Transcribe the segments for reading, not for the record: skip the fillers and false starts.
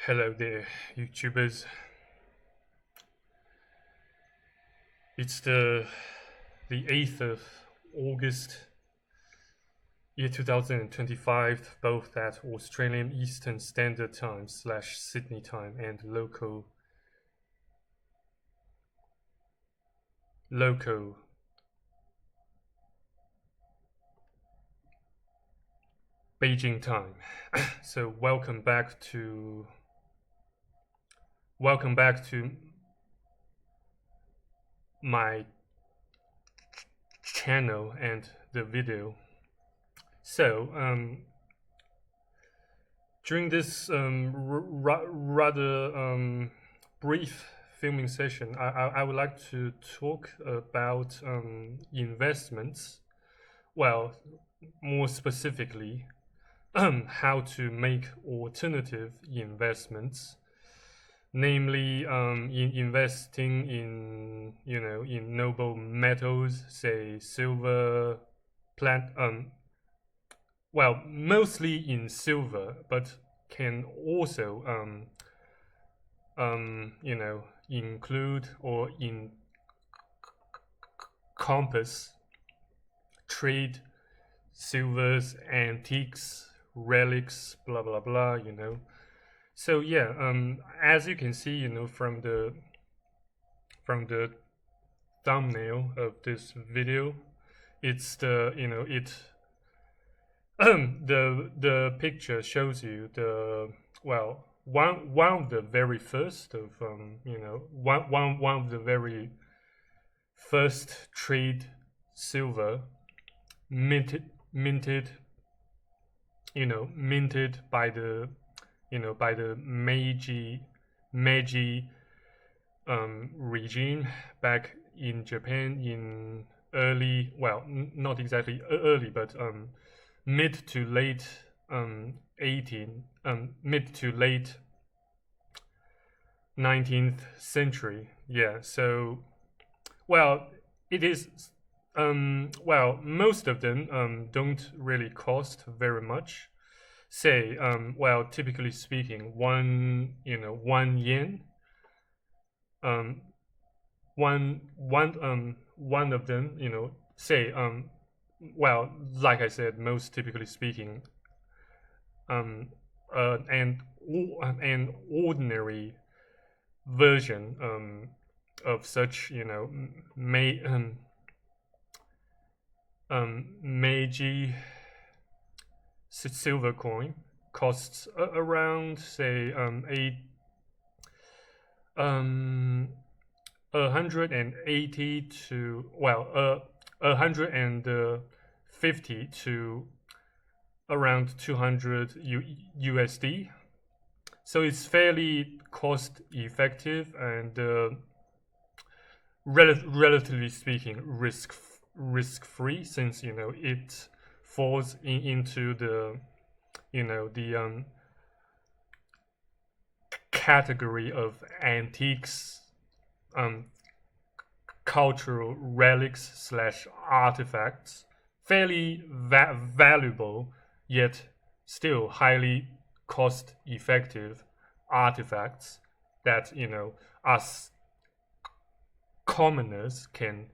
Hello there, YouTubers. It's the 8th of August, year 2025, both at Australian Eastern Standard Time / Sydney time and local Beijing time. So welcome back to my channel and the video. So during this rather brief filming session, I would like to talk about investments. Well, more specifically, how to make alternative investments, namely in investing in in noble metals, say silver, well, mostly in silver, but can also include or encompass trade silvers, antiques, relics, blah blah blah. So yeah, as you can see, from the thumbnail of this video, it's the picture shows you one of the very first of one of the very first trade silver minted by the Meiji regime back in Japan in early, well, not exactly early, but mid to late 19th century. Yeah, so well, it is most of them don't really cost very much. Say, typically speaking, one yen, one of them, say, like I said, most typically speaking, and an ordinary version of such, Meiji silver coin costs around, say, 180 to 150 to around 200 USD. So it's fairly cost effective and relatively speaking risk free, since it falls into the category of antiques, cultural relics / artifacts, fairly valuable yet still highly cost effective artifacts that us commoners can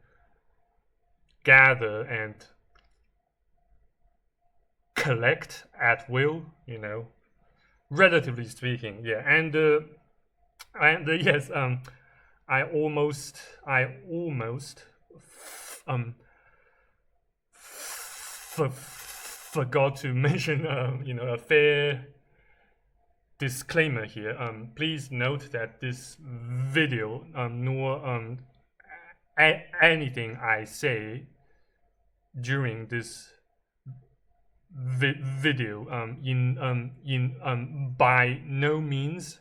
gather and collect at will, relatively speaking. Yeah, and yes, I almost forgot to mention a fair disclaimer here. Please note that this video nor anything I say during this video by no means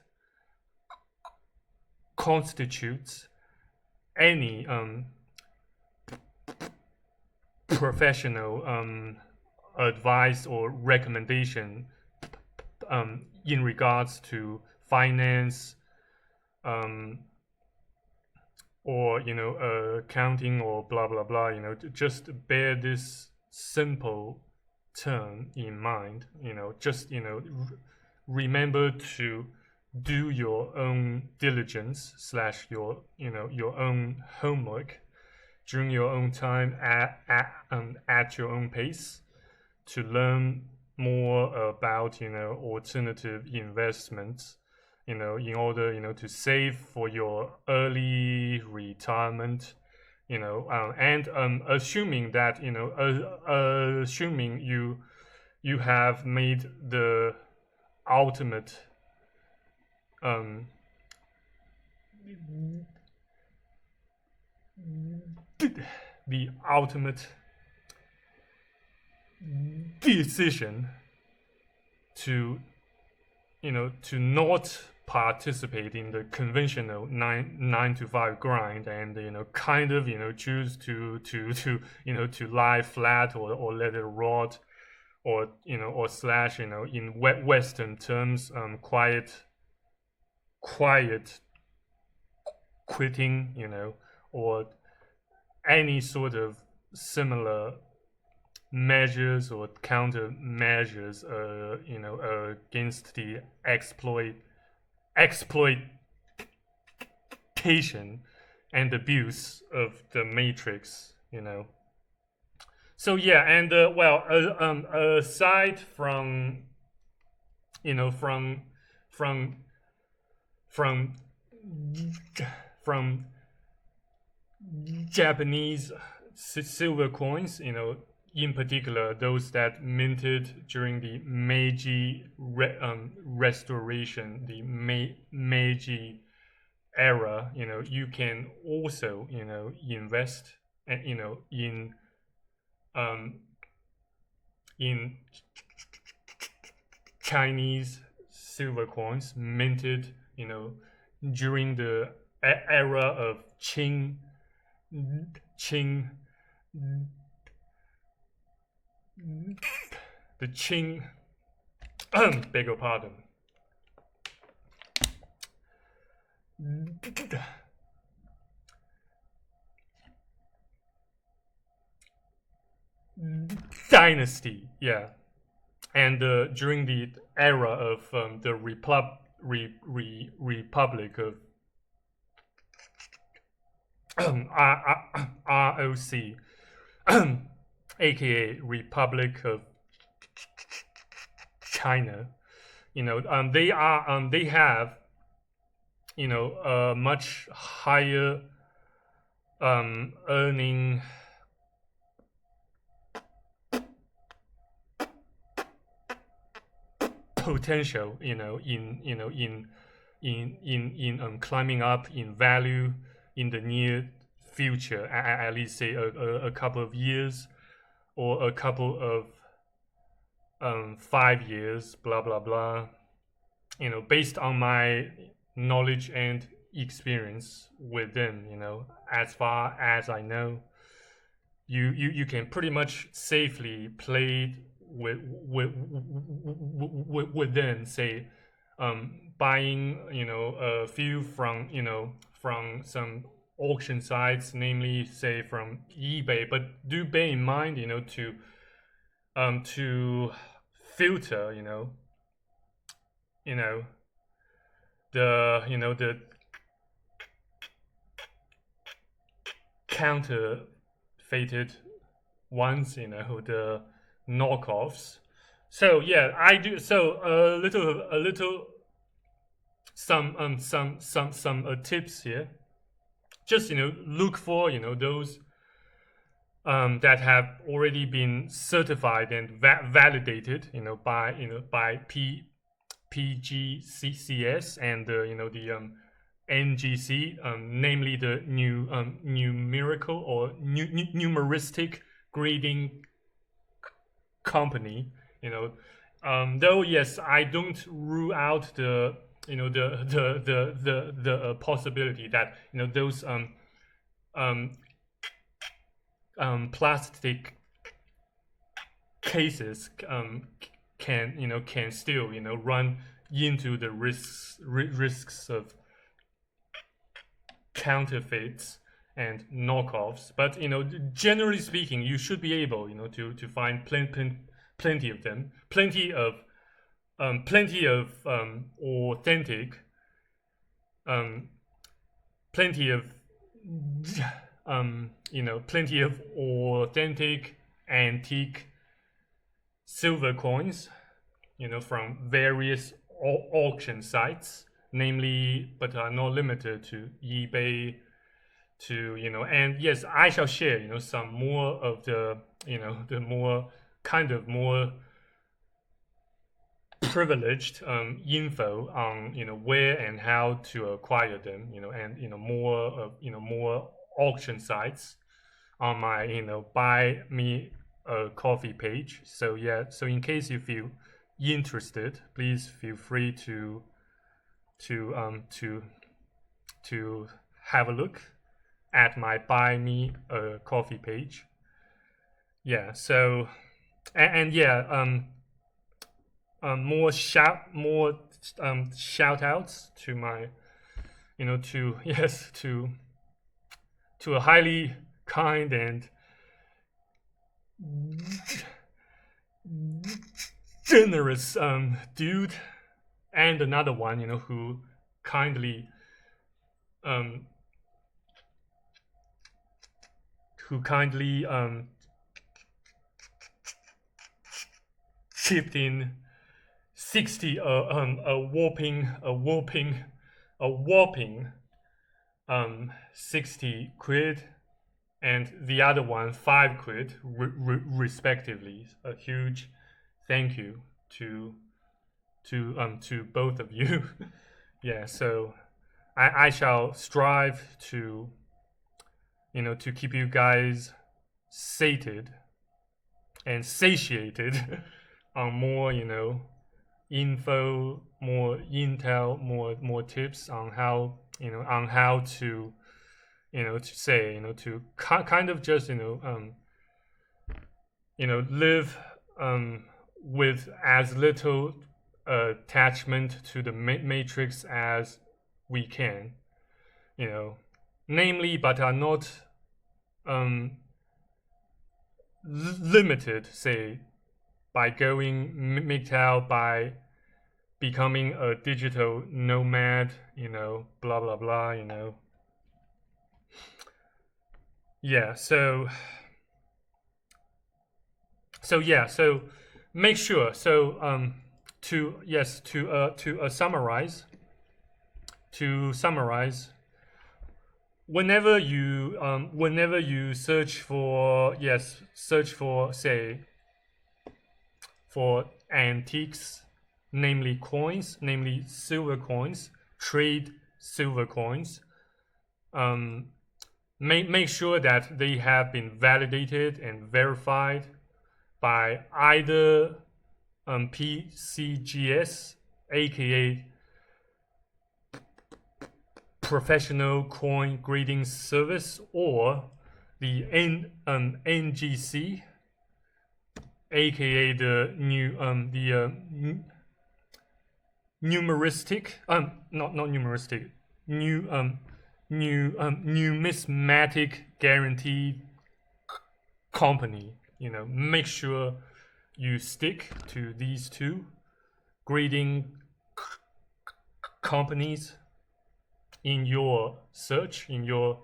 constitutes any professional advice or recommendation in regards to finance, or accounting or blah blah blah. Just bear this simple term in mind. Just remember to do your own diligence slash your own homework during your own time at your own pace to learn more about alternative investments, in order to save for your early retirement, and assuming that assuming you have made the ultimate um the ultimate decision to to not participate in the conventional nine to five grind, and kind of choose to lie flat, or let it rot, or or slash in Western terms, quiet quitting, or any sort of similar measures or countermeasures, against the exploitation and abuse of the matrix. So yeah, and aside from from from from Japanese silver coins, in particular those that minted during the Meiji restoration, the Meiji era, you can also invest in Chinese silver coins minted during the era of Qing the Qing beg your pardon, dynasty, yeah, and during the era of the Republic of ROC, aka Republic of China. They have a much higher earning potential, in climbing up in value in the near future, at least say a couple of years, or a couple of 5 years, blah blah blah. Based on my knowledge and experience with them, as far as I know, you can pretty much safely play with them. Say, buying a few from some auction sites, namely say from eBay, but do bear in mind to filter the counterfeited ones, the knockoffs. So yeah, I do. So a little some tips here. Just look for those that have already been certified and validated by PGCCS and the NGC, namely the numerical or numeristic grading company. Though yes, I don't rule out the the possibility that those plastic cases can still run into the risks of counterfeits and knockoffs. But generally speaking, you should be able to find plenty of them, plenty of authentic um, plenty of plenty of authentic antique silver coins, from various auction sites, namely, but are not limited to eBay. And yes, I shall share, some more of the more kind of more privileged info on where and how to acquire them, and more auction sites on my buy me a coffee page. So yeah, so in case you feel interested, please feel free to to have a look at my buy me a coffee page. Yeah. So and yeah, more shout outs to my to yes to a highly kind and generous dude, and another one who kindly um who kindly chipped in 60 a whopping 60 quid, and the other one 5 quid respectively. A huge thank you to both of you. Yeah, so I shall strive to to keep you guys sated and satiated on more info, more intel, more tips on how to to say to kind of just live with as little attachment to the matrix as we can, namely, but are not limited, say, by going MGTOW, by becoming a digital nomad, blah blah blah, Yeah, so yeah, so make sure. So to summarize, whenever you search for say for antiques, namely coins, namely silver coins, trade silver coins, make sure that they have been validated and verified by either PCGS, aka Professional Coin Grading Service, or the NGC, aka the numeristic not numeristic numismatic guarantee company. Make sure you stick to these two grading companies in your search, in your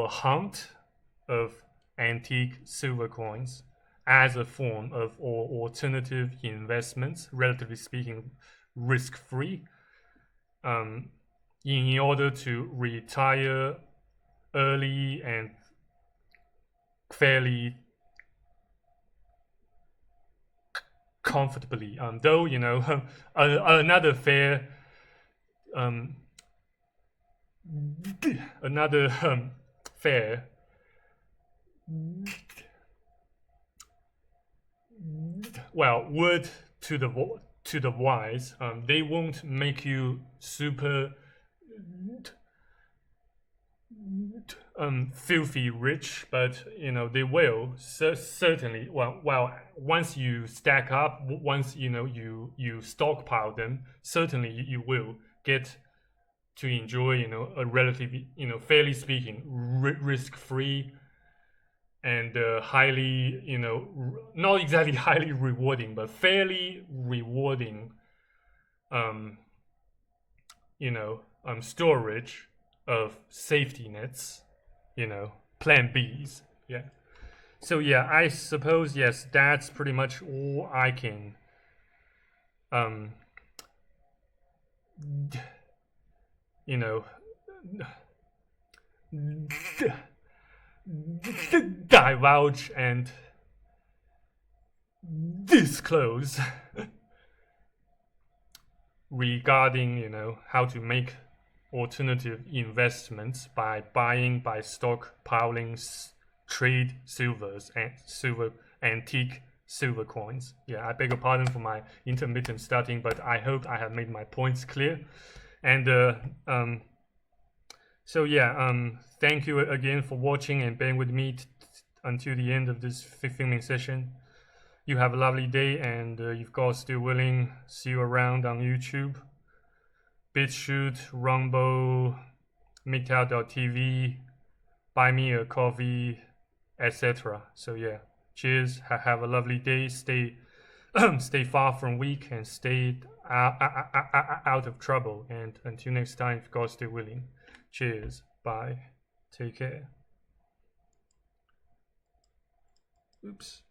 hunt of antique silver coins as a form of alternative investments, relatively speaking, risk-free, in order to retire early and fairly comfortably. Though another fair fair word to the wise, they won't make you super filthy rich, but they will certainly. Well, once you stack up, once you stockpile them, certainly you will get to enjoy a relatively fairly speaking risk-free and highly not exactly highly rewarding, but fairly rewarding storage of safety nets, plan Bs. Yeah. So yeah, I suppose yes, that's pretty much all I can you know divulge and disclose regarding how to make alternative investments by buying, by stockpiling trade silvers and antique silver coins. Yeah, I beg your pardon for my intermittent stuttering, but I hope I have made my points clear. And so yeah, thank you again for watching and being with me until the end of this filming session. You have a lovely day, and if God's still willing, see you around on YouTube, BitChute, Rumble, MGTOW.tv, Buy Me a Coffee, etc. So yeah, cheers. Have a lovely day. Stay far from weak and stay out of trouble. And until next time, if God's still willing, cheers. Bye. Take care. Oops.